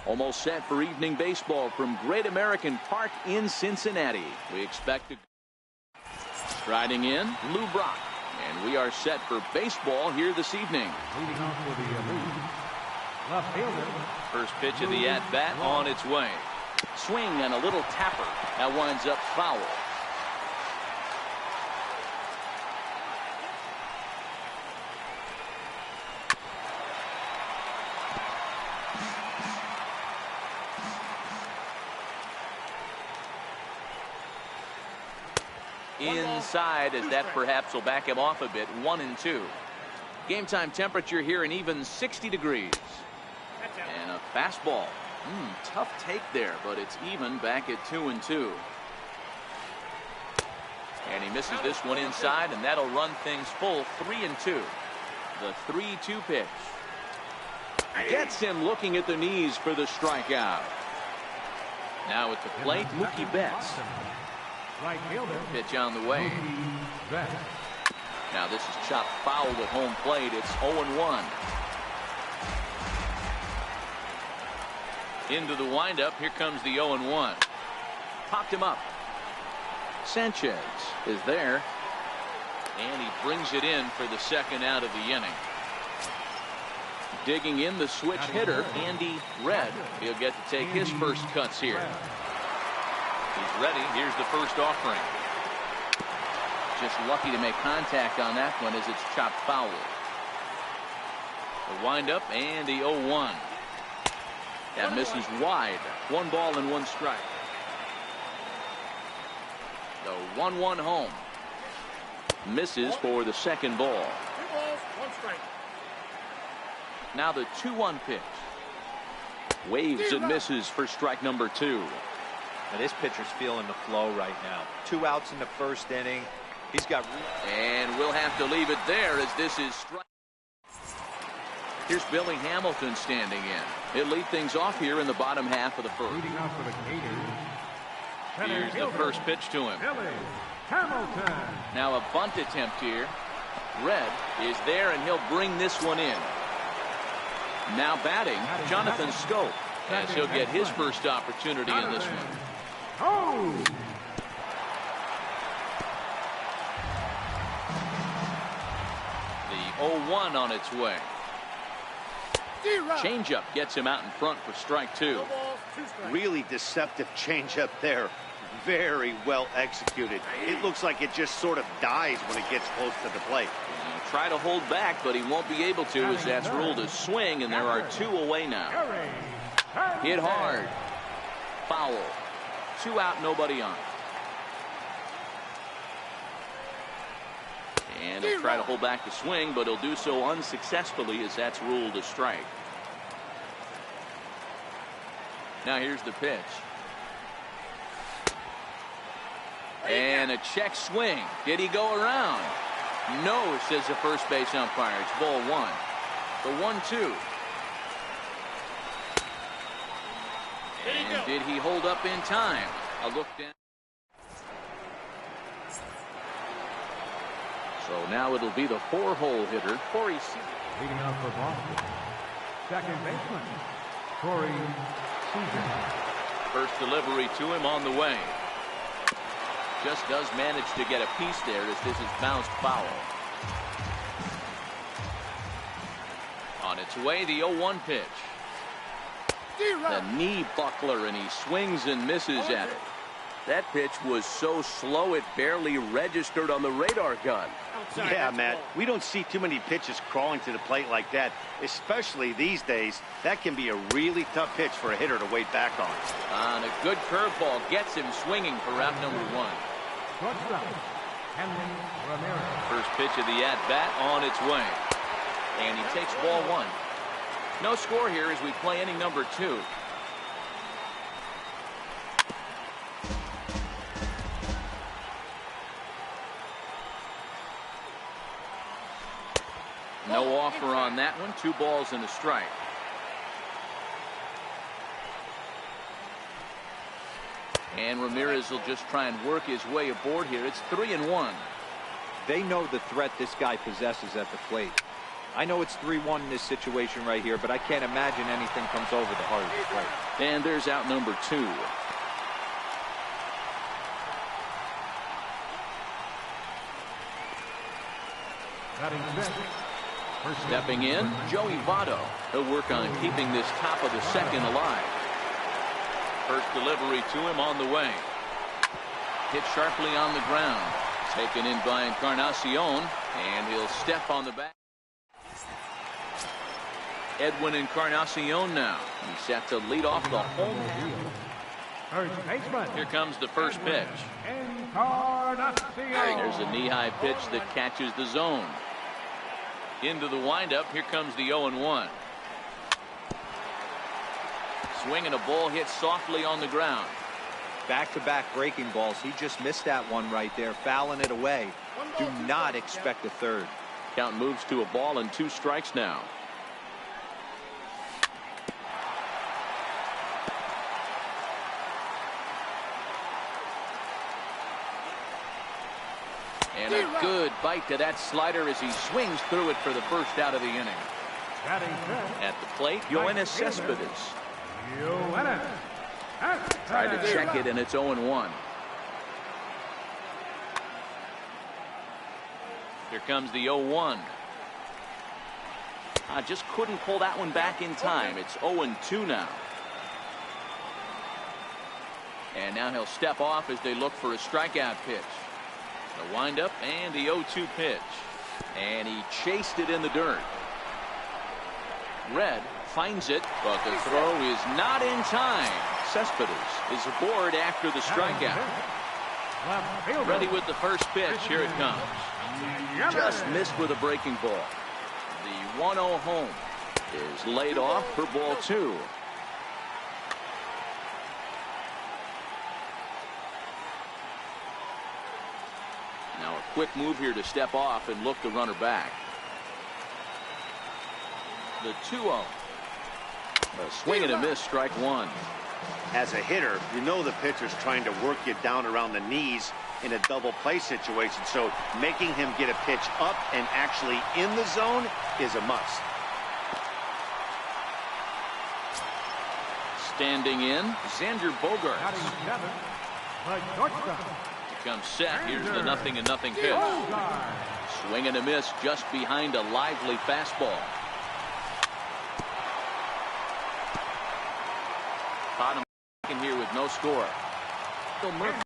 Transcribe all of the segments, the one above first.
Almost set for evening baseball from Great American Park in Cincinnati. We expect to striding in Lou Brock, and we are set for baseball here this evening. Leading off for the left fielder. First pitch of the at-bat on its way. Swing and a little tapper. That winds up foul. Inside, as that perhaps will back him off a bit. 1-2. Game time temperature here an even 60 degrees. And a fastball. Tough take there, but it's even back at 2-2. And he misses this one inside, and that'll run things full. 3-2. The 3-2 pitch. Gets him looking at the knees for the strikeout. Now at the plate, Mookie Betts. Right fielder. Pitch on the way. Now this is chopped foul at home plate. It's 0-1. Into the windup. Here comes the 0-1. Popped him up. Sanchez is there. And he brings it in for the second out of the inning. Digging in the switch hitter, Andy Red. He'll get to take his first cuts here. He's ready. Here's the first offering. Just lucky to make contact on that one as it's chopped foul. The windup and the 0-1. That misses wide. 1 ball and 1 strike. The 1-1 home. Misses for the second ball. 2 balls, 1 strike. Now the 2-1 pitch. Waves and misses for strike number 2. Now this pitcher's feeling the flow right now. 2 outs in the first inning. He's got. And we'll have to leave it there as this is strike. Here's Billy Hamilton standing in. He'll lead things off here in the bottom half of the first. Leading off for the Gators. Here's the first pitch to him. Billy Hamilton. Now a bunt attempt here. Red is there, and he'll bring this one in. Now batting, Jonathan Scope, as he'll get his first opportunity in this one. Oh! The 0-1 on its way. Changeup gets him out in front for strike 2. Really deceptive changeup there. Very well executed. It looks like it just sort of dies when it gets close to the plate. He'll try to hold back, but he won't be able to, as that's ruled a swing, and there are 2 away now. Hit hard. Foul. 2 out, nobody on. And he'll try to hold back the swing, but he'll do so unsuccessfully as that's ruled a strike. Now here's the pitch. And a check swing. Did he go around? No, says the first base umpire. It's ball 1. The 1-2. And did he hold up in time? A look down. So now it'll be the 4-hole hitter, Corey Seager. Leading off for Boston. Second baseman, Corey Seager. First delivery to him on the way. Just does manage to get a piece there as this is bounced foul. On its way, the 0-1 pitch. The knee buckler, and he swings and misses at it. That pitch was so slow it barely registered on the radar gun. Yeah, Matt, we don't see too many pitches crawling to the plate like that, especially these days. That can be a really tough pitch for a hitter to wait back on. And a good curveball gets him swinging for route number 1. First pitch of the at-bat on its way. And he takes ball 1. No score here as we play inning number 2. No offer on that one. 2 balls and a strike. And Ramirez will just try and work his way aboard here. It's 3-1. They know the threat this guy possesses at the plate. I know it's 3-1 in this situation right here, but I can't imagine anything comes over the heart of the plate. And there's out number 2. Stepping in, Joey Votto. He'll work on keeping this top of the second alive. First delivery to him on the way. Hit sharply on the ground. Taken in by Encarnacion, and he'll step on the back. Edwin Encarnacion now. He's set to lead off the home. Here comes the first pitch. There's a knee-high pitch that catches the zone. Into the windup. Here comes the 0-1. Swing and a ball hit softly on the ground. Back-to-back breaking balls. He just missed that one right there, fouling it away. Do not expect a third. Count moves to a ball and 2 strikes now. And a good bite to that slider as he swings through it for the first out of the inning. At the plate, Yoenis Cespedes. Tried to check it, and it's 0-1. Here comes the 0-1. I just couldn't pull that one back in time. It's 0-2 now. And now he'll step off as they look for a strikeout pitch. The windup and the 0-2 pitch. And he chased it in the dirt. Red finds it, but the throw is not in time. Cespedes is aboard after the strikeout. Ready with the first pitch. Here it comes. Just missed with a breaking ball. The 1-0 home is laid off for ball 2. Now a quick move here to step off and look the runner back. The 2-0. A swing and a miss, strike 1. As a hitter, you know the pitcher's trying to work you down around the knees in a double play situation, so making him get a pitch up and actually in the zone is a must. Standing in, Xander Bogaerts. Becomes set. Here's the 0-0 pitch. Swing and a miss just behind a lively fastball. Bottom in here with no score. Murphy.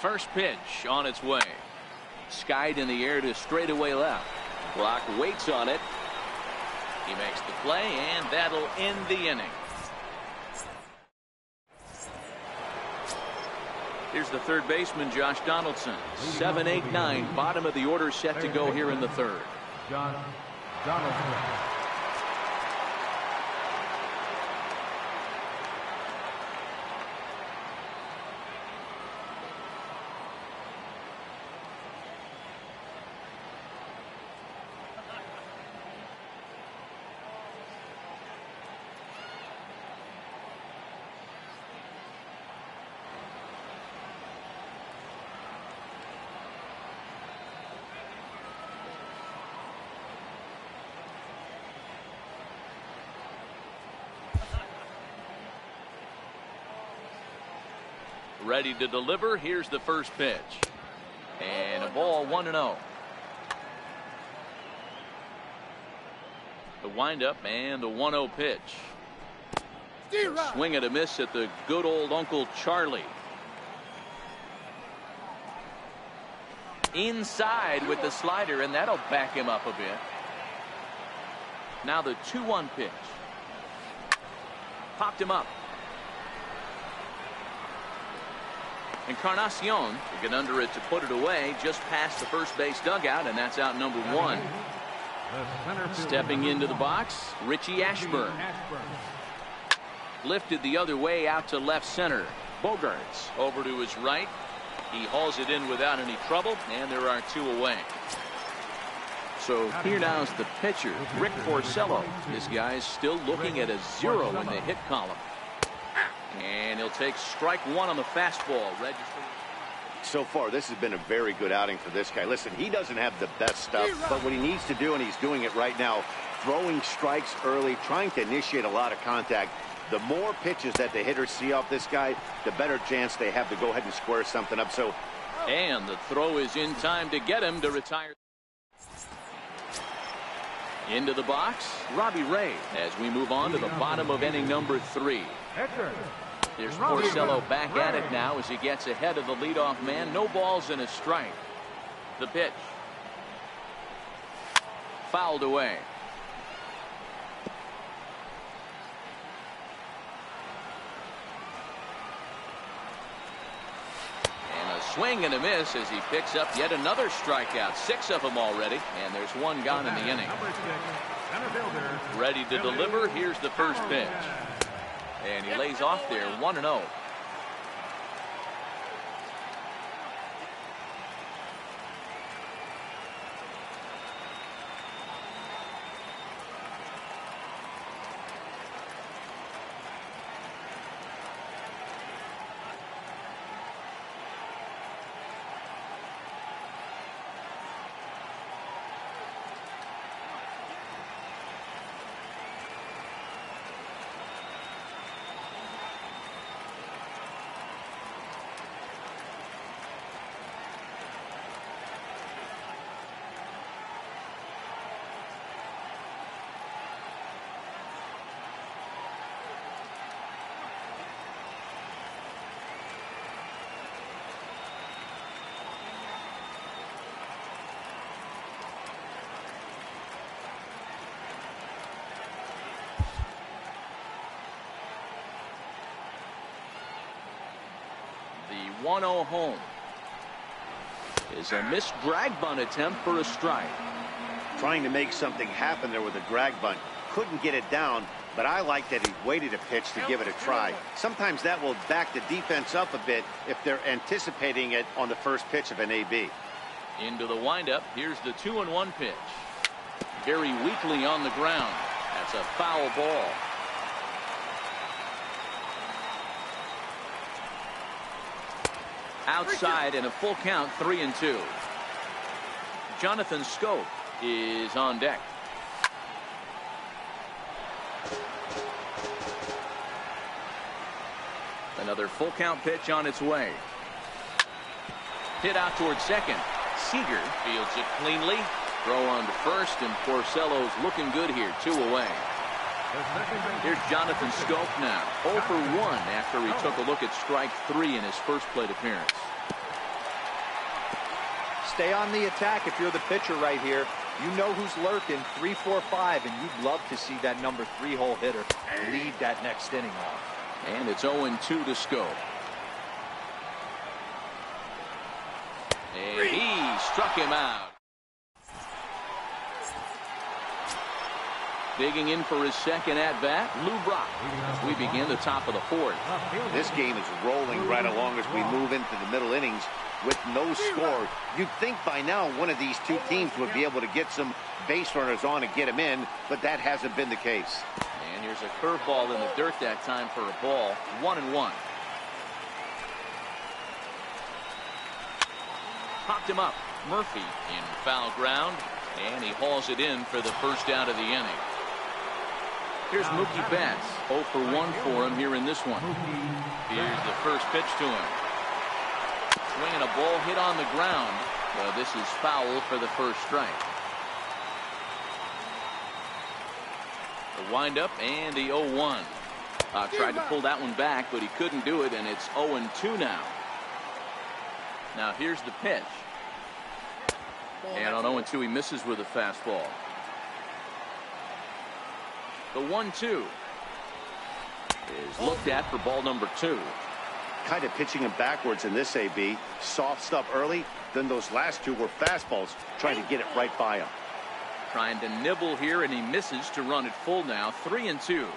First pitch on its way. Skied in the air to straightaway left. Block waits on it. He makes the play, and that'll end the inning. Here's the third baseman, Josh Donaldson. 7, 8, 9. Bottom of the order set to go here in the third. John Donaldson. Ready to deliver. Here's the first pitch. And a ball, 1-0. The windup and the 1-0 pitch. Swing and a miss at the good old Uncle Charlie. Inside with the slider, and that'll back him up a bit. Now the 2-1 pitch. Popped him up. Encarnacion to get under it to put it away just past the first base dugout, and that's out number 1. Stepping into the box, Richie Ashburn. Lifted the other way out to left center. Bogaerts over to his right. He hauls it in without any trouble, and there are 2 away. So here now is the pitcher, Rick Porcello. This guy is still looking at a 0 in the hit column. And he'll take strike 1 on the fastball. Registering. So far, this has been a very good outing for this guy. Listen, he doesn't have the best stuff, but what he needs to do, and he's doing it right now, throwing strikes early, trying to initiate a lot of contact. The more pitches that the hitters see off this guy, the better chance they have to go ahead and square something up. So, and the throw is in time to get him to retire. Into the box, Robbie Ray, as we move on to the bottom of inning number 3. Here's Porcello back at it now as he gets ahead of the leadoff man. No balls and a strike. The pitch. Fouled away. And a swing and a miss as he picks up yet another strikeout. 6 of them already, and there's 1 gone in the inning. Ready to deliver. Here's the first pitch. And he lays off there, 1-0. The 1-0 home is a missed drag bunt attempt for a strike. trying to make something happen there with a drag bunt. Couldn't get it down, but I like that he waited a pitch to give it a try. Sometimes that will back the defense up a bit if they're anticipating it on the first pitch of an AB. Into the windup. Here's the 2-1 pitch. Very weakly on the ground. That's a foul ball. Outside and a full count, 3-2. Jonathan Scope is on deck. Another full count pitch on its way. Hit out towards second. Seager fields it cleanly. Throw on to first, and Porcello's looking good here. 2 away. Here's Jonathan Scope now. 0 for 1 after he took a look at strike 3 in his first plate appearance. Stay on the attack if you're the pitcher right here. You know who's lurking, 3, 4, 5, and you'd love to see that number 3-hole hitter lead that next inning off. And it's 0-2 to Scope. And he struck him out. Digging in for his second at-bat, Lou Brock. As we begin the top of the 4th. This game is rolling right along as we move into the middle innings with no score. You'd think by now one of these two teams would be able to get some base runners on and get them in, but that hasn't been the case. And here's a curveball in the dirt that time for a ball. 1-1. Popped him up. Murphy in foul ground, and he hauls it in for the first out of the inning. Here's Mookie Betts. 0 for 1 for him here in this one. Here's the first pitch to him. Swinging a ball hit on the ground. Well, this is foul for the first strike. The windup and the 0-1. Tried to pull that one back, but he couldn't do it, and it's 0-2 now. Now here's the pitch. And on 0-2 he misses with a fastball. The 1-2 is looked at for ball number 2. Kind of pitching him backwards in this AB. Soft stuff early, then those last 2 were fastballs, trying to get it right by him. Trying to nibble here, and he misses to run it full now. 3-2.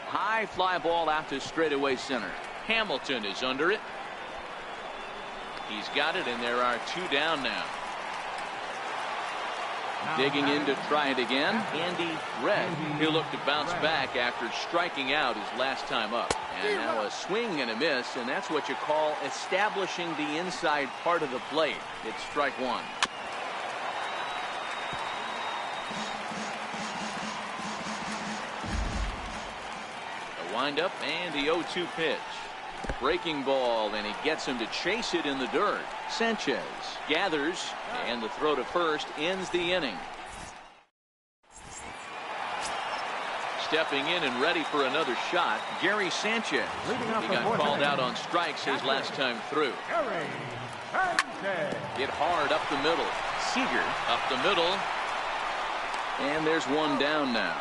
High fly ball out to straightaway center. Hamilton is under it. He's got it, and there are 2 down now. Digging in to try it again, Andy Red. He'll look to bounce back after striking out his last time up. And now a swing and a miss, and that's what you call establishing the inside part of the plate. It's strike 1. A windup and the 0-2 pitch. Breaking ball, and he gets him to chase it in the dirt. Sanchez gathers, and the throw to first ends the inning. Stepping in and ready for another shot, Gary Sanchez. He got called out on strikes his last time through. Hit hard up the middle. Seager up the middle. And there's 1 down now.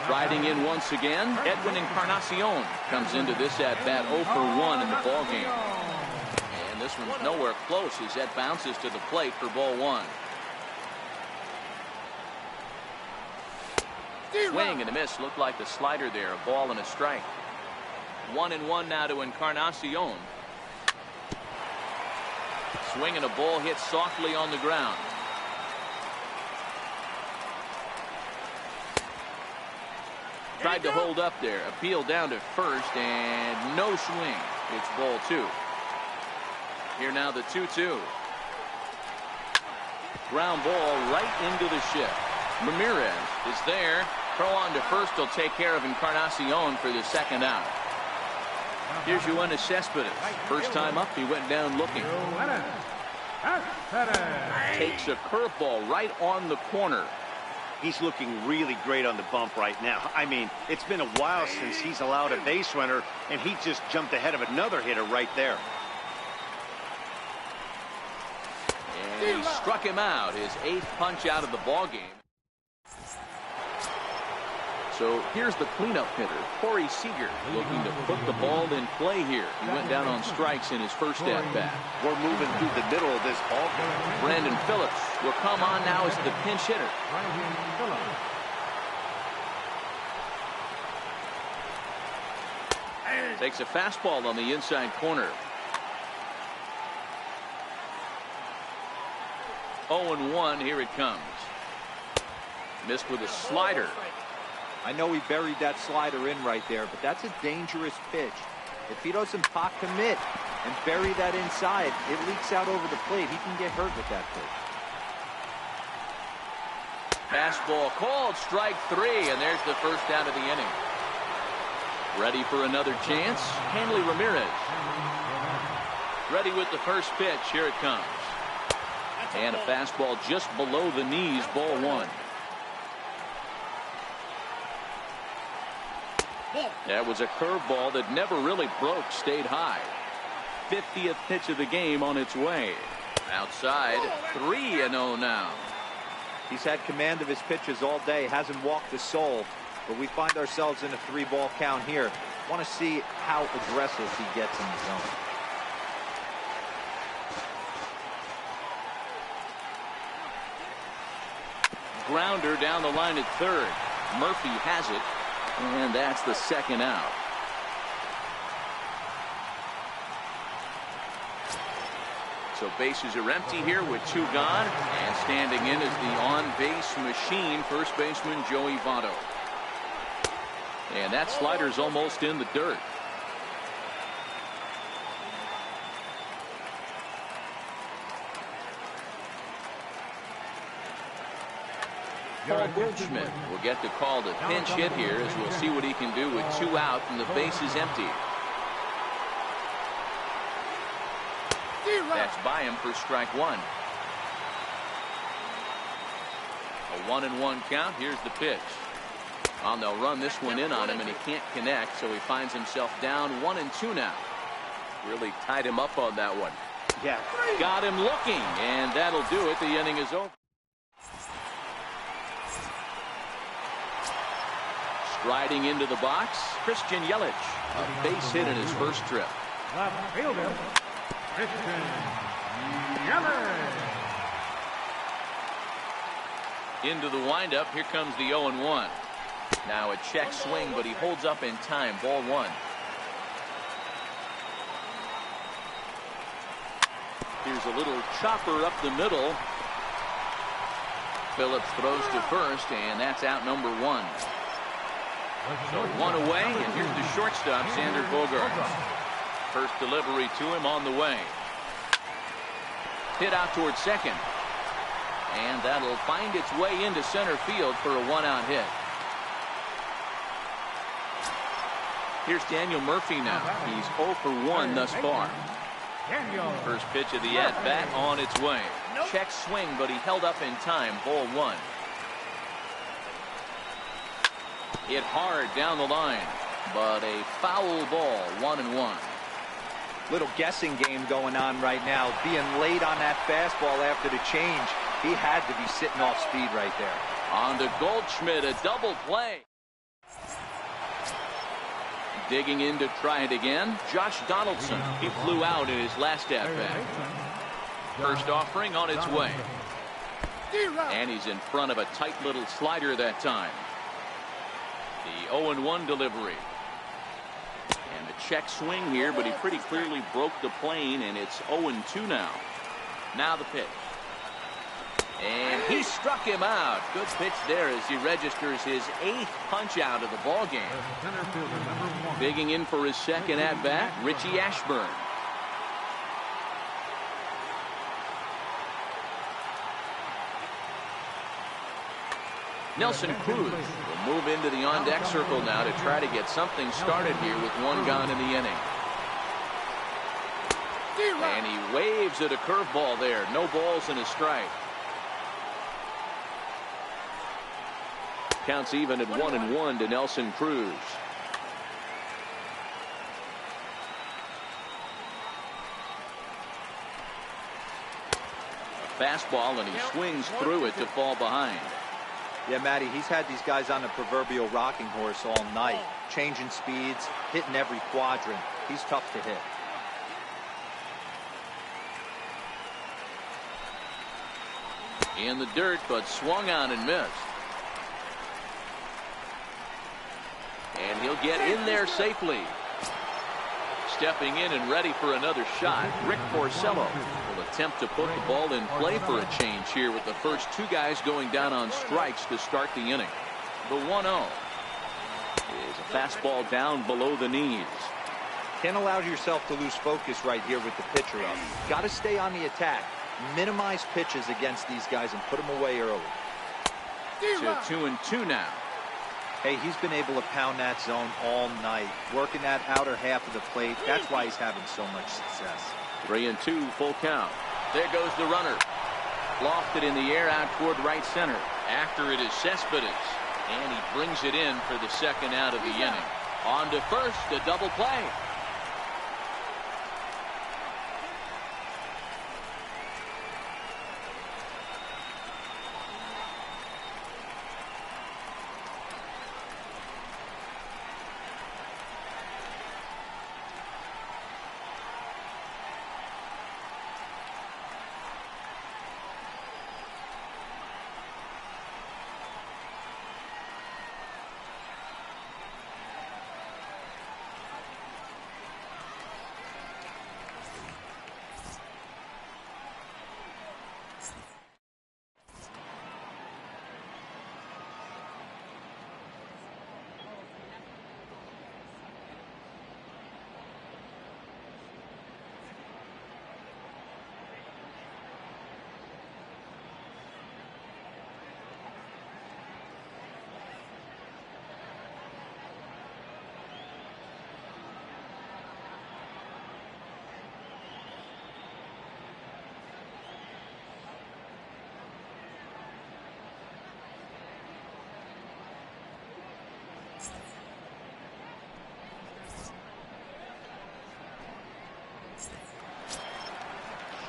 Riding in once again, Edwin Encarnacion comes into this at-bat 0 for 1 in the ballgame. And this one's nowhere close as that bounces to the plate for ball 1. Swing and a miss. Looked like the slider there. A ball and a strike. 1-1 now to Encarnacion. Swing and a ball hit softly on the ground. Tried to hold up there. Appeal down to first, and no swing. It's ball 2. Here now the 2-2. Ground ball right into the shift. Ramirez is there. Throw on to first will take care of Encarnacion for the second out. Here's Yoenis Cespedes. First time up, he went down looking. Takes a curveball right on the corner. He's looking really great on the bump right now. I mean, it's been a while since he's allowed a base runner, and he just jumped ahead of another hitter right there. And he struck him out, his 8th punch out of the ballgame. So here's the cleanup hitter, Corey Seager, looking to put the ball in play here. He went down on strikes in his first at-bat. We're moving through the middle of this ball game. Brandon Phillips will come on now as the pinch hitter. Takes a fastball on the inside corner. 0-1, here it comes. Missed with a slider. I know he buried that slider in right there, but that's a dangerous pitch. If he doesn't pot commit and bury that inside, it leaks out over the plate. He can get hurt with that pitch. Fastball called, strike 3, and there's the first out of the inning. Ready for another chance, Hanley Ramirez. Ready with the first pitch, here it comes. And a fastball just below the knees, ball 1. That was a curveball that never really broke, stayed high. 50th pitch of the game on its way. Outside, 3-0 now. He's had command of his pitches all day, hasn't walked a soul, but we find ourselves in a 3-ball count here. Want to see how aggressive he gets in the zone. Grounder down the line at third. Murphy has it. And that's the second out. So bases are empty here with 2 gone. And standing in is the on-base machine, first baseman Joey Votto. And that slider's almost in the dirt. Paul Goldschmidt will get the call to pinch hit here, as we'll see what he can do with 2 out and the base is empty. That's by him for strike 1. A 1-1 count. Here's the pitch. Well, they'll run this one in on him, and he can't connect, so he finds himself down 1-2 now. Really tied him up on that one. Yeah. Got him looking, and that'll do it. The inning is over. Riding into the box, Christian Yelich, a base hit in his first trip. Left fielder, Christian Yelich. Into the windup, here comes the 0-1. Now a check swing, but he holds up in time, ball 1. Here's a little chopper up the middle. Phillips throws to first, and that's out number 1. So 1 away, and here's the shortstop, Xander Bogaerts. First delivery to him on the way. Hit out towards second. And that'll find its way into center field for a 1-out hit. Here's Daniel Murphy now. He's 0 for 1 thus far. First pitch of the at-bat on its way. Check swing, but he held up in time. Ball 1. Hit hard down the line, but a foul ball. 1-1. Little guessing game going on right now. Being late on that fastball after the change. He had to be sitting off speed right there. On to Goldschmidt, a double play. Digging in to try it again, Josh Donaldson. He flew out in his last at-bat. First offering on its way. And he's in front of a tight little slider that time. The 0-1 delivery. And the check swing here, but he pretty clearly broke the plane, and it's 0-2 now. Now the pitch. And he struck him out. Good pitch there as he registers his 8th punch out of the ball game. Digging in for his second at-bat, Richie Ashburn. Nelson Cruz will move into the on-deck circle now to try to get something started here with 1 gone in the inning. And he waves at a curveball there. No balls and a strike. Counts even at 1-1 to Nelson Cruz. A fastball, and he swings through it to fall behind. Yeah, Matty, he's had these guys on the proverbial rocking horse all night. Changing speeds, hitting every quadrant. He's tough to hit. In the dirt, but swung on and missed. And he'll get in there safely. Stepping in and ready for another shot, Rick Porcello will attempt to put the ball in play for a change here with the first 2 guys going down on strikes to start the inning. The 1-0 is a fastball down below the knees. Can't allow yourself to lose focus right here with the pitcher up. Got to stay on the attack. Minimize pitches against these guys and put them away early. To 2-2 now. Hey, he's been able to pound that zone all night, working that outer half of the plate. That's why he's having so much success. 3-2, full count. There goes the runner. Lofted in the air out toward right center. After it is Cespedes, and he brings it in for the second out of the inning. On to first, a double play.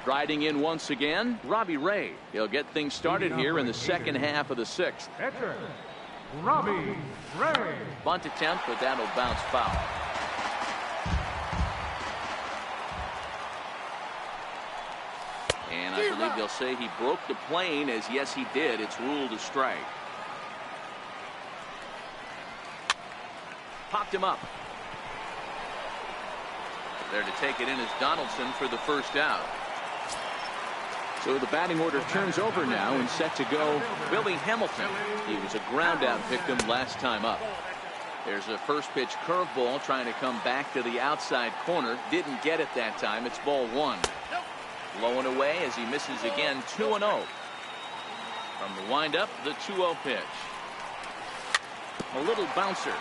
Striding in once again, Robbie Ray. He'll get things started here in the second half of the 6th. Pitcher, Robbie Ray. Bunt attempt, but that'll bounce foul. And I believe they'll say he broke the plane, as yes he did. It's ruled a strike. Popped him up. There to take it in is Donaldson for the first out. So the batting order turns over now and set to go Billy Hamilton. He was a ground out victim last time up. There's a first pitch curveball trying to come back to the outside corner. Didn't get it that time. It's ball one. Low and away as he misses again. 2-0. From the windup, the 2-0 pitch. A little bouncer,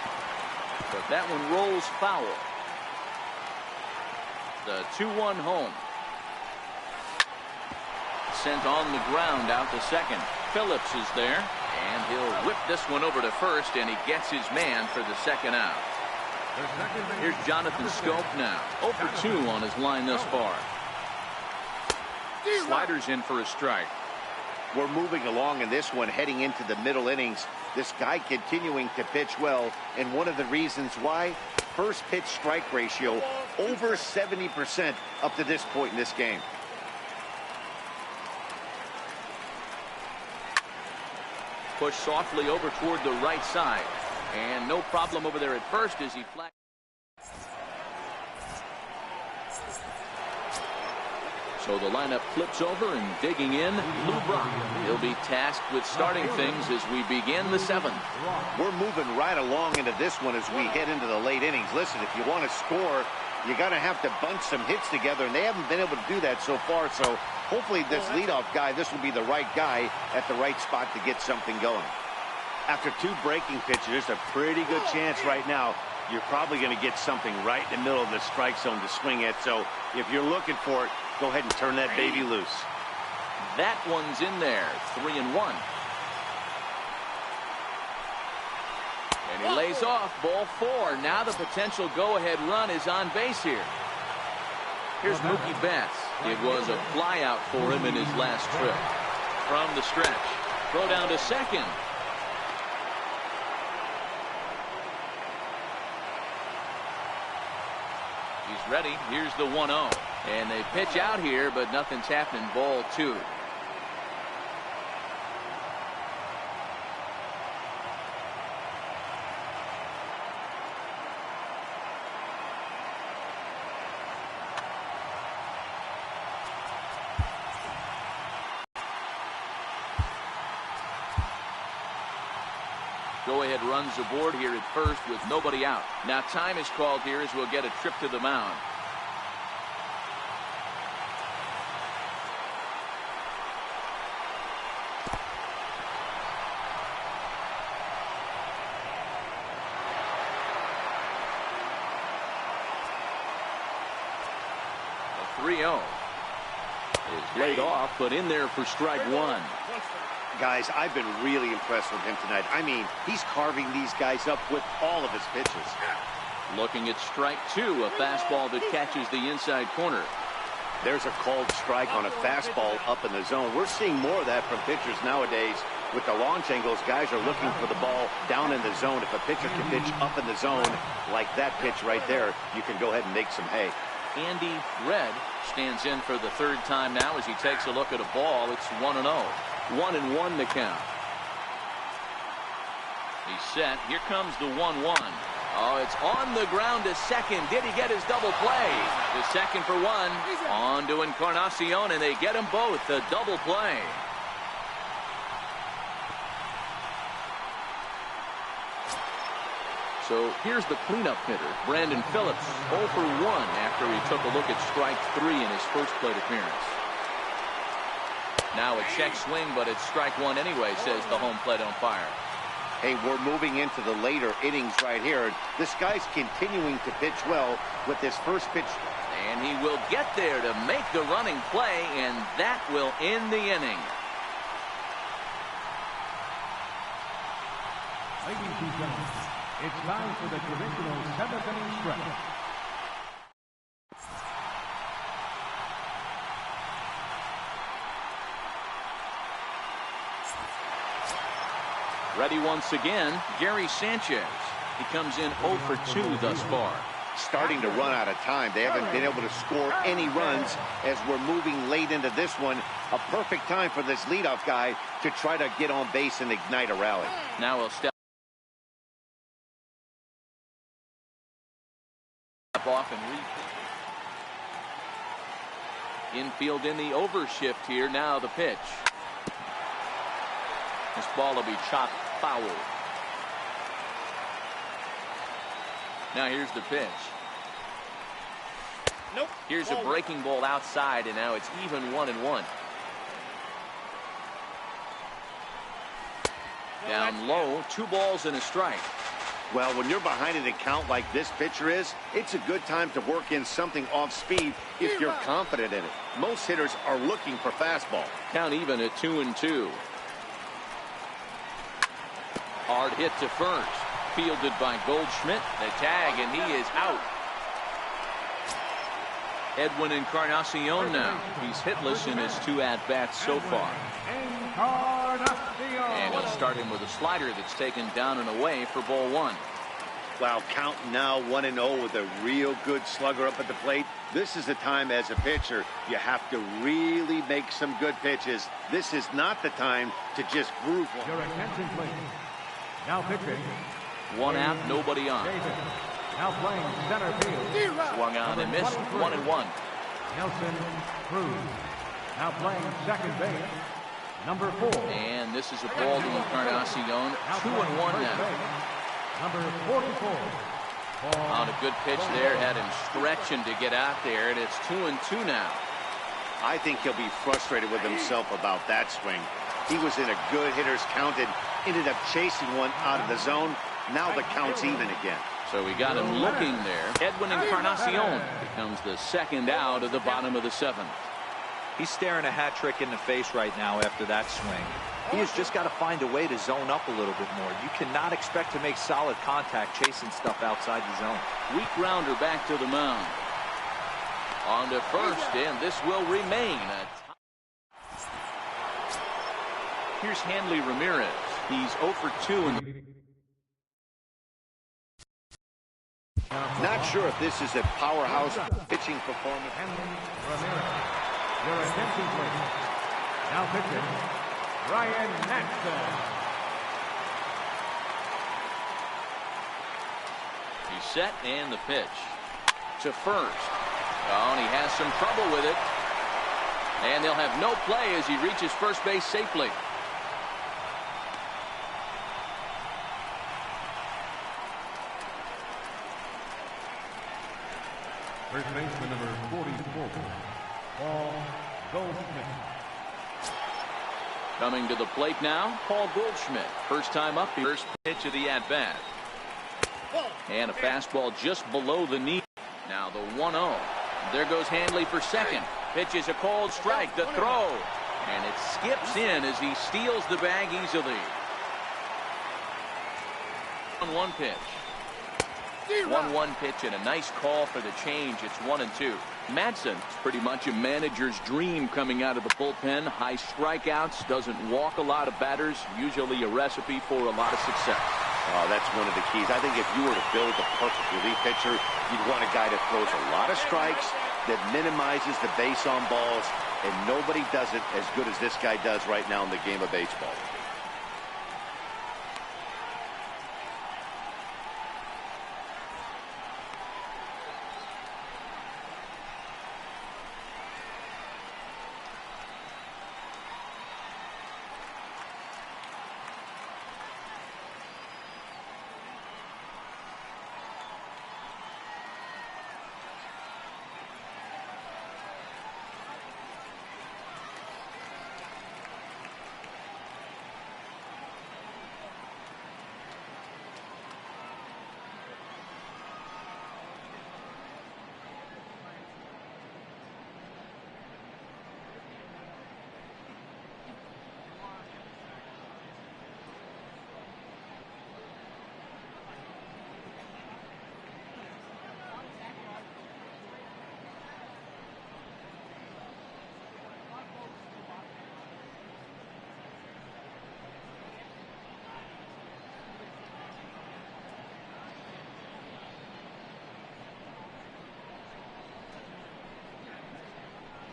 but that one rolls foul. The 2-1 home. Sent on the ground out to second. Phillips is there, and he'll whip this one over to first, and he gets his man for the second out. Here's Jonathan Scope now. 0 for 2 on his line thus far. Sliders in for a strike. We're moving along in this one, heading into the middle innings. This guy continuing to pitch well, and one of the reasons why, first pitch strike ratio over 70% up to this point in this game. Push softly over toward the right side, and no problem over there at first as he flags. So the lineup flips over, and digging in, Lou Brock. He'll be tasked with starting things as we begin the seventh. We're moving right along into this one as we head into the late innings. Listen, if you want to score, you're going to have to bunch some hits together, and they haven't been able to do that so far. So hopefully this leadoff guy, this will be the right guy at the right spot to get something going. After 2 breaking pitches, there's a pretty good chance right now you're probably going to get something right in the middle of the strike zone to swing at. So if you're looking for it, go ahead and turn that baby loose. That one's in there. 3-1. And he lays off. Ball 4. Now the potential go-ahead run is on base here. Here's Mookie Betts. It was a flyout for him in his last trip. From the stretch. Throw down to second. He's ready. Here's the 1-0. And they pitch out here, but nothing's happening. Ball 2. Go-ahead runs aboard here at first with nobody out. Now time is called here as we'll get a trip to the mound. A 3-0 is laid off, but in there for strike 1. Guys, I've been really impressed with him tonight. I mean, he's carving these guys up with all of his pitches. Looking at strike 2, a fastball that catches the inside corner. There's a called strike on a fastball up in the zone. We're seeing more of that from pitchers nowadays. With the launch angles, guys are looking for the ball down in the zone. If a pitcher can pitch up in the zone like that pitch right there, you can go ahead and make some hay. Andy Red stands in for the 3rd time now as he takes a look at a ball. It's 1-0. 1-1 to count. He's set. Here comes the 1-1. Oh, it's on the ground to second. Did he get his double play? The second for 1. On to Encarnacion, and they get them both. A double play. So here's the cleanup hitter, Brandon Phillips, 0 for 1 after he took a look at strike 3 in his first plate appearance. Now a check swing, but it's strike 1 anyway, says the home plate umpire. Hey, we're moving into the later innings right here. This guy's continuing to pitch well with this first pitch. And he will get there to make the running play, and that will end the inning. Ladies and gentlemen, it's time for the traditional 7th inning stretch. Ready once again, Gary Sanchez. He comes in 0 for 2 thus far. Starting to run out of time. They haven't been able to score any runs as we're moving late into this one. A perfect time for this leadoff guy to try to get on base and ignite a rally. Now he'll step off and Infield in the overshift here. Now the pitch. This ball will be chopped foul. Now here's the pitch. Nope. Here's a breaking ball outside, and now it's even 1-1. Down low, 2 balls and a strike. Well, when you're behind an account like this pitcher is, it's a good time to work in something off speed if you're confident in it. Most hitters are looking for fastball. Count even at 2-2. Hard hit to first. Fielded by Goldschmidt. The tag, and he is out. Edwin Encarnacion now. He's hitless in his 2 at-bats so far. And he'll start him with a slider that's taken down and away for ball 1. Wow, counting now 1-0 with a real good slugger up at the plate. This is the time as a pitcher you have to really make some good pitches. This is not the time to just groove one. Your attention, please. Now pitching. 1 out, nobody on. Now playing center field. Swung on and missed. 1-1. Nelson Cruz. Now playing second base. Number 4. And this is a ball to Encarnacion. 2-1 now. Number 44. On a good pitch there, had him stretching to get out there, and it's 2-2 now. I think he'll be frustrated with himself about that swing. He was in a good hitter's count and ended up chasing one out of the zone. Now the count's even again. So we got him looking there. Edwin Encarnacion becomes the second out of the bottom of the 7th. He's staring a hat trick in the face right now after that swing. He has just got to find a way to zone up a little bit more. You cannot expect to make solid contact chasing stuff outside the zone. Weak grounder back to the mound. On to first, and this will remain a tie. Here's Hanley Ramirez. He's 0 for 2 in the... Not sure if this is a powerhouse pitching performance. Hanley Ramirez. Your attention, please. Now pitching. Ryan Maxwell. He's set, and the pitch. To first. Oh, and he has some trouble with it. And they'll have no play as he reaches first base safely. First baseman number 44, Paul Goldschmidt. Coming to the plate now, Paul Goldschmidt. First time up, first pitch of the at-bat. And a fastball just below the knee. Now the 1-0. There goes Hanley for second. Pitch is a called strike. The throw. And it skips in as he steals the bag easily. 1-1 pitch. 1-1 pitch and a nice call for the change. It's 1-2. Madsen, pretty much a manager's dream coming out of the bullpen. High strikeouts, doesn't walk a lot of batters. Usually a recipe for a lot of success. Oh, that's one of the keys. I think if you were to build a perfect relief pitcher, you'd want a guy that throws a lot of strikes, that minimizes the base on balls, and nobody does it as good as this guy does right now in the game of baseball.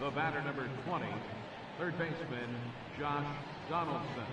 The batter number 20, third baseman Josh Donaldson.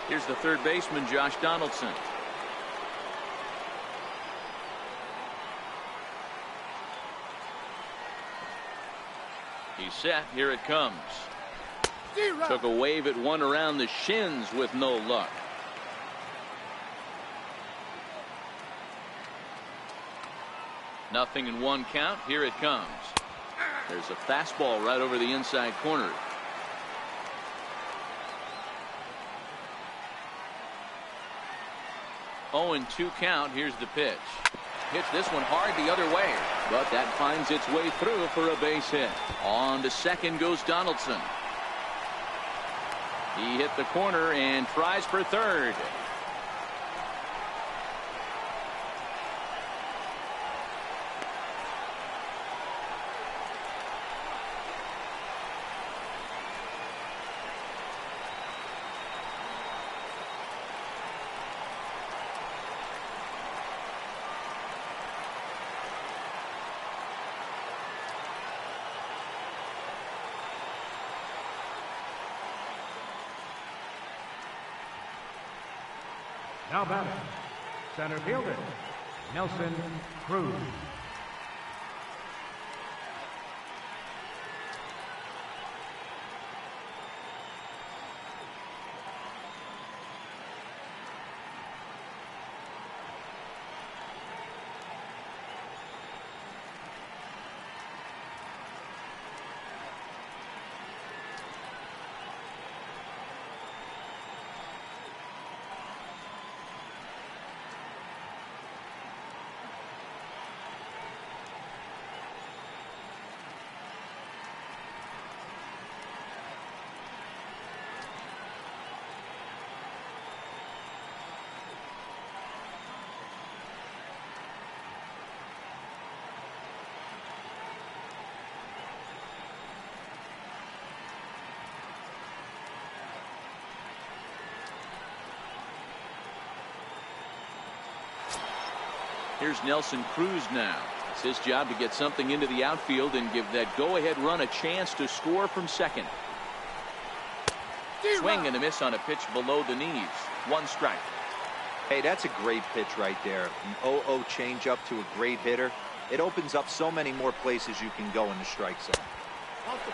Here's the third baseman, Josh Donaldson. He's set. Here it comes. Took a wave at one around the shins with no luck. Nothing in one count. Here it comes. There's a fastball right over the inside corner. 0-2 count. Here's the pitch. Hits this one hard the other way, but that finds its way through for a base hit. On to second goes Donaldson. He hit the corner and tries for third. Now batting, center fielder, Nelson Cruz. Here's Nelson Cruz now. It's his job to get something into the outfield and give that go-ahead run a chance to score from second. Swing and a miss on a pitch below the knees. One strike. Hey, that's a great pitch right there. An 0-0 changeup to a great hitter. It opens up so many more places you can go in the strike zone.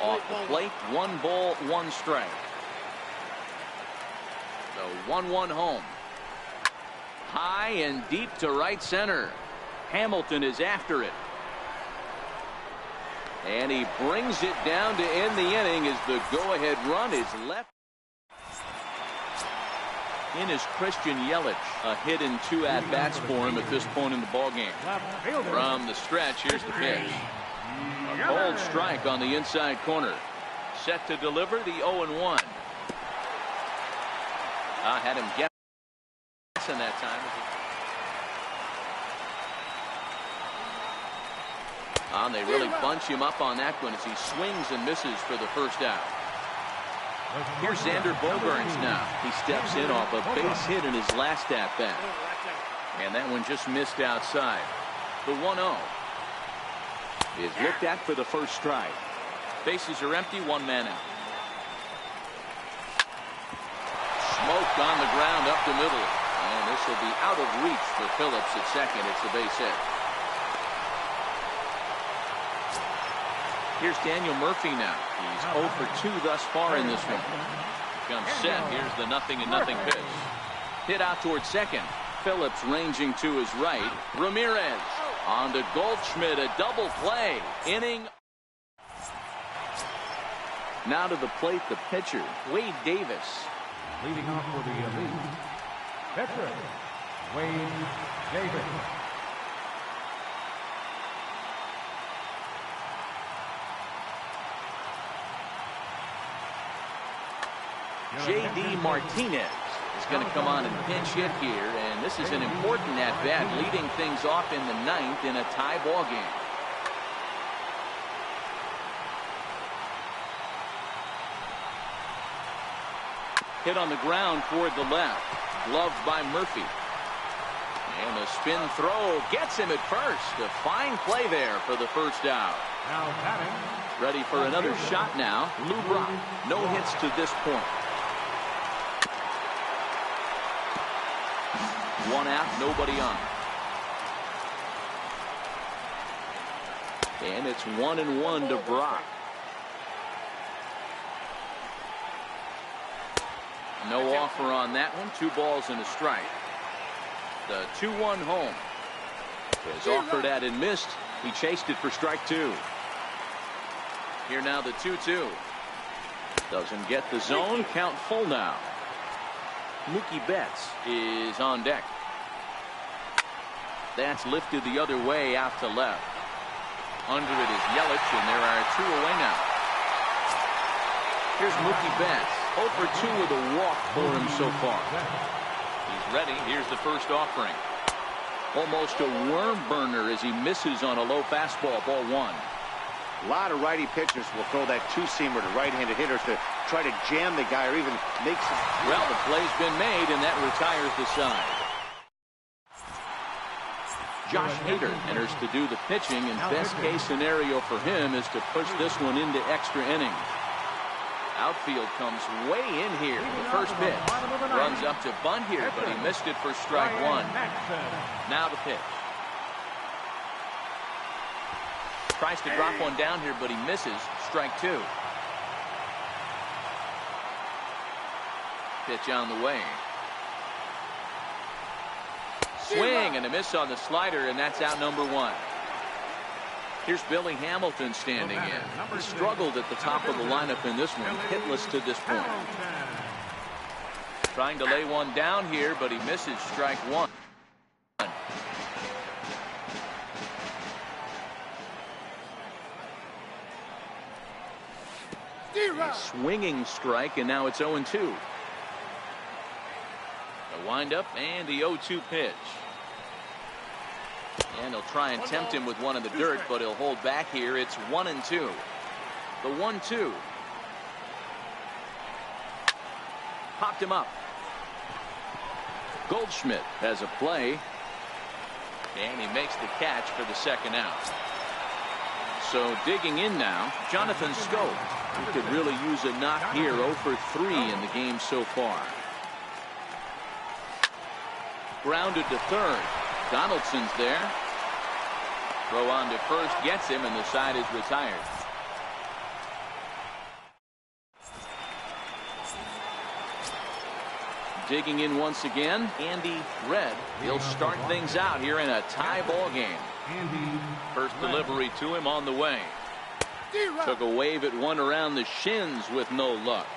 Off the plate, 1 ball, 1 strike. The 1-1 home. High and deep to right center. Hamilton is after it. And he brings it down to end the inning as the go-ahead run is left. In is Christian Yelich. A hit in 2 at-bats for him at this point in the ballgame. From the stretch, here's the pitch. A bold strike on the inside corner. Set to deliver the 0-1. Had him guessing that time. They really bunch him up on that one as he swings and misses for the first out. Here's Xander Bogaerts now. He steps in off a base hit in his last at-bat. And that one just missed outside. The 1-0 is looked at for the first strike. Bases are empty, 1 man out. Smoked on the ground up the middle. And this will be out of reach for Phillips at second. It's a base hit. Here's Daniel Murphy now. He's 0 for 2 thus far in this one. Comes set. Here's the 0-0 pitch. Hit out towards second. Phillips ranging to his right. Ramirez on to Goldschmidt. A double play. Inning. Now to the plate, the pitcher, Wade Davis. Leading off for the elite, pitcher, Wade Davis. J.D. Martinez is going to come on and pinch hit here, and this is an important at-bat, leading things off in the 9th in a tie ball game. Hit on the ground toward the left, gloved by Murphy. And a spin throw gets him at first. A fine play there for the first out. Now batting. Ready for another shot now. Lou Brock. No hits to this point. One out, nobody on. And it's 1-1 to Brock. No offer on that one. 2 balls and a strike. The 2-1 home is offered at and missed. He chased it for strike 2. Here now the 2-2. Doesn't get the zone. Count full now. Mookie Betts is on deck. That's lifted the other way out to left. Under it is Yelich, and there are 2 away now. Here's Mookie Betts. 0 for 2 with a walk for him so far. He's ready. Here's the first offering. Almost a worm burner as he misses on a low fastball. Ball 1. A lot of righty pitchers will throw that 2-seamer to right-handed hitters to try to jam the guy or even make some. Well, the play's been made, and that retires the side. Josh Hader enters to do the pitching, and best case scenario for him is to push this one into extra innings. Outfield comes way in here. The first pitch runs up to bunt here, but he missed it for strike 1. Now the pitch. Tries to drop one down here, but he misses. Strike 2. Pitch on the way. Swing and a miss on the slider, and that's out number 1. Here's Billy Hamilton standing in. He struggled at the top of the lineup in this one, hitless to this point. Trying to lay one down here, but he misses. Strike 1. A swinging strike, and now it's 0-2. The windup and the 0-2 pitch. And he'll try and tempt him with one in the dirt, but he'll hold back here. It's 1-2. The 1-2. Popped him up. Goldschmidt has a play. And he makes the catch for the second out. So digging in now, Jonathan Scope. He could really use a knock here. 0 for 3 in the game so far. Grounded to third. Donaldson's there. Throw on to first gets him, and the side is retired. Digging in once again, Andy Red. He'll start things out here in a tie ball game. First delivery to him on the way. Took a wave at one around the shins with no luck.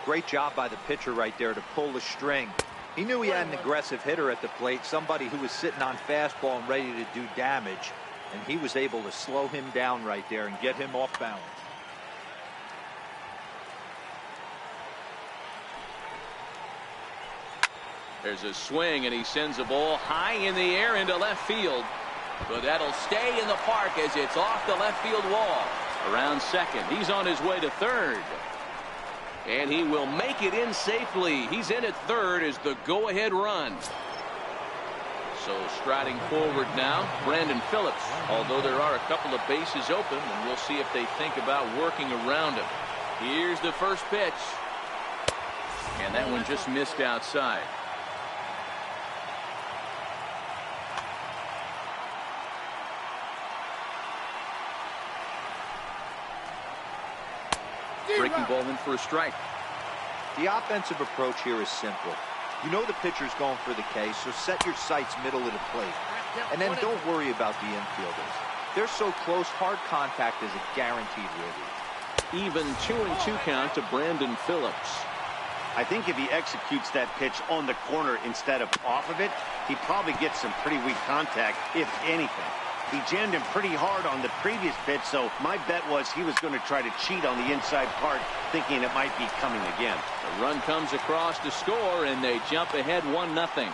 Great job by the pitcher right there to pull the string. He knew he had an aggressive hitter at the plate, somebody who was sitting on fastball and ready to do damage, and he was able to slow him down right there and get him off balance. There's a swing, and he sends a ball high in the air into left field. But that'll stay in the park as it's off the left field wall. Around second. He's on his way to third. And he will make it in safely. He's in at third as the go-ahead run. So striding forward now, Brandon Phillips. Although there are a couple of bases open, and we'll see if they think about working around him. Here's the first pitch. And that one just missed outside. Breaking ball in for a strike. The offensive approach here is simple. You know the pitcher's going for the K, so set your sights middle of the plate. And then don't worry about the infielders. They're so close, hard contact is a guaranteed release. Even 2-2 count to Brandon Phillips. I think if he executes that pitch on the corner instead of off of it, he probably gets some pretty weak contact, if anything. He jammed him pretty hard on the previous pitch, so my bet was he was going to try to cheat on the inside part, thinking it might be coming again. The run comes across to score, and they jump ahead 1-0.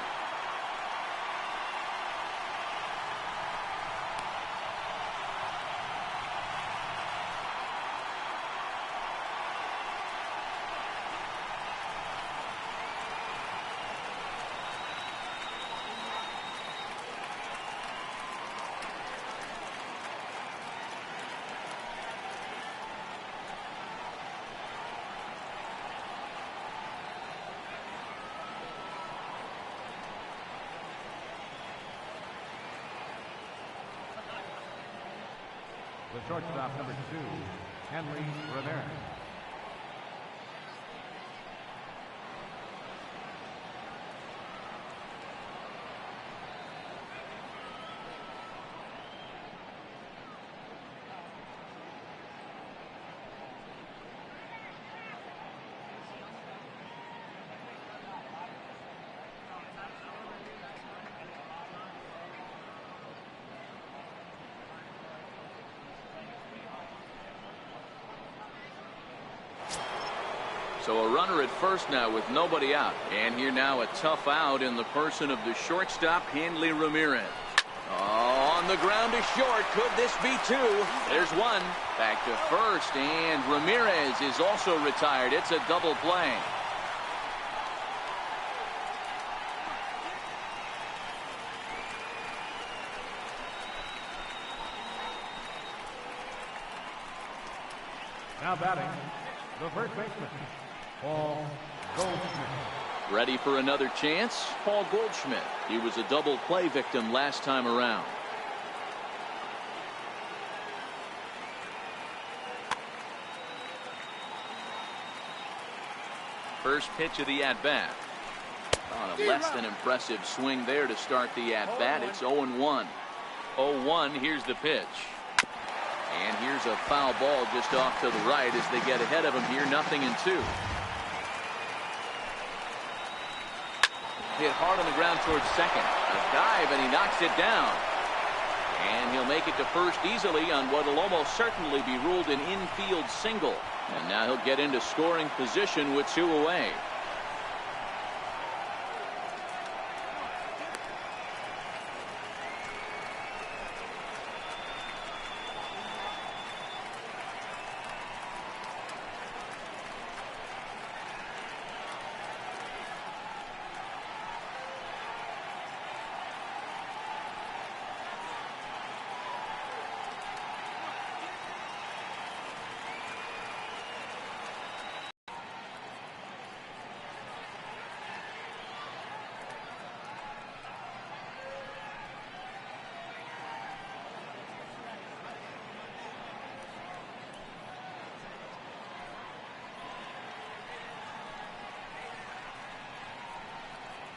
The shortstop, number 2, Henry Ramirez. So a runner at first now with nobody out. And here now a tough out in the person of the shortstop, Henry Ramirez. Oh, on the ground to short. Could this be 2? There's 1. Back to first, and Ramirez is also retired. It's a double play. Now batting, the first baseman, Paul Goldschmidt. Ready for another chance? Paul Goldschmidt. He was a double play victim last time around. First pitch of the at-bat. On a less than impressive swing there to start the at-bat. It's 0-1. 0-1. Here's the pitch. And here's a foul ball just off to the right as they get ahead of him here. 0-2. Hit hard on the ground towards second. A dive, and he knocks it down. And he'll make it to first easily on what will almost certainly be ruled an infield single. And now he'll get into scoring position with 2 away.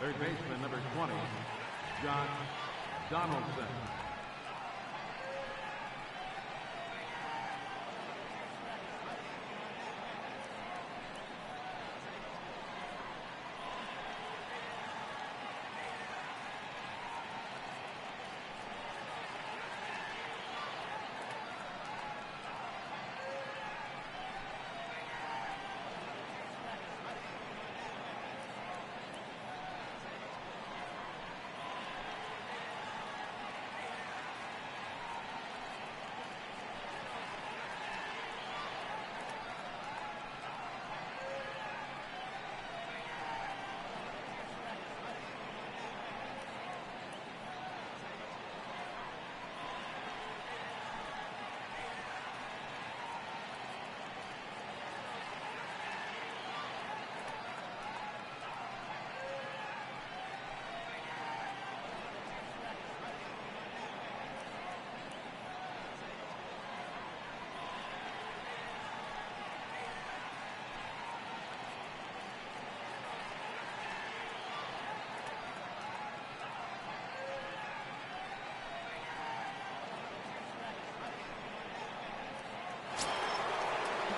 Third baseman, number 20, Josh Donaldson.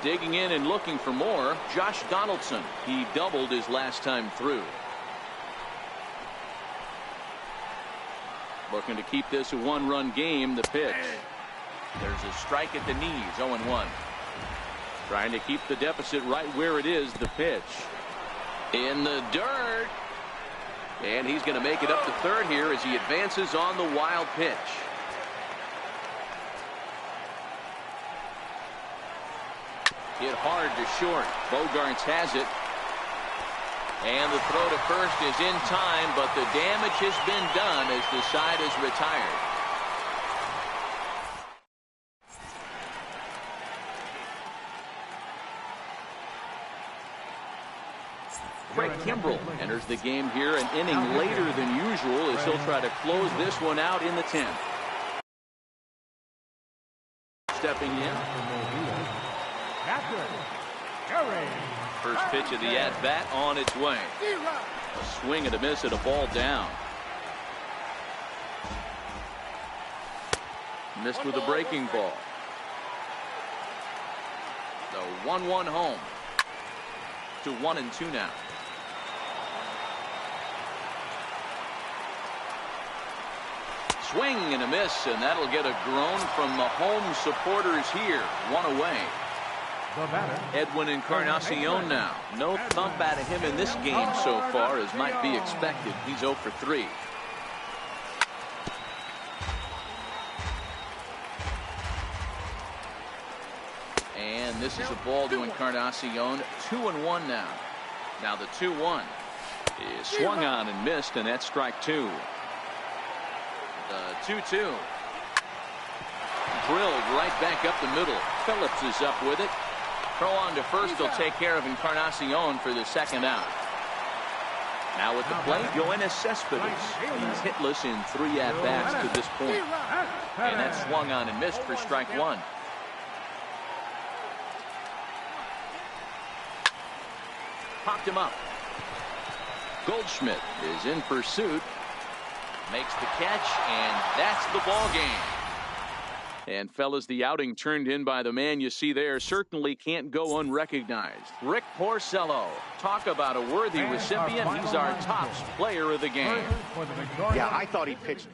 Digging in and looking for more, Josh Donaldson. He doubled his last time through. Looking to keep this a 1-run game. The pitch. There's a strike at the knees. 0-1. Trying to keep the deficit right where it is. The pitch. In the dirt. And he's going to make it up to third here as he advances on the wild pitch. Hit hard to short. Bogarts has it. And the throw to first is in time, but the damage has been done as the side is retired. Craig Kimbrell enters the game here an inning later than usual as he'll try to close this one out in the 10th. stepping in. First pitch of the at-bat on its way. A swing and a miss at a ball down. Missed with a breaking ball. The 1-1 home. To 1-2 now. Swing and a miss, and that'll get a groan from the home supporters here. One away. Edwin Encarnacion now. No thump out of him in this game so far, as might be expected. He's 0 for 3. And this is a ball to Encarnacion. 2-1 now. Now the 2-1 is swung on and missed, and that's strike 2. The 2-2. Drilled right back up the middle. Phillips is up with it. Throw on to first will take care of Encarnacion for the second out. Now with the plate, Yoenis Cespedes. He's hitless in 3 at-bats to this point. And that's swung on and missed for strike 1. Popped him up. Goldschmidt is in pursuit. Makes the catch, and that's the ball game. And fellas, the outing turned in by the man you see there certainly can't go unrecognized. Rick Porcello. Talk about a worthy recipient. He's our top player of the game. Yeah, I thought he pitched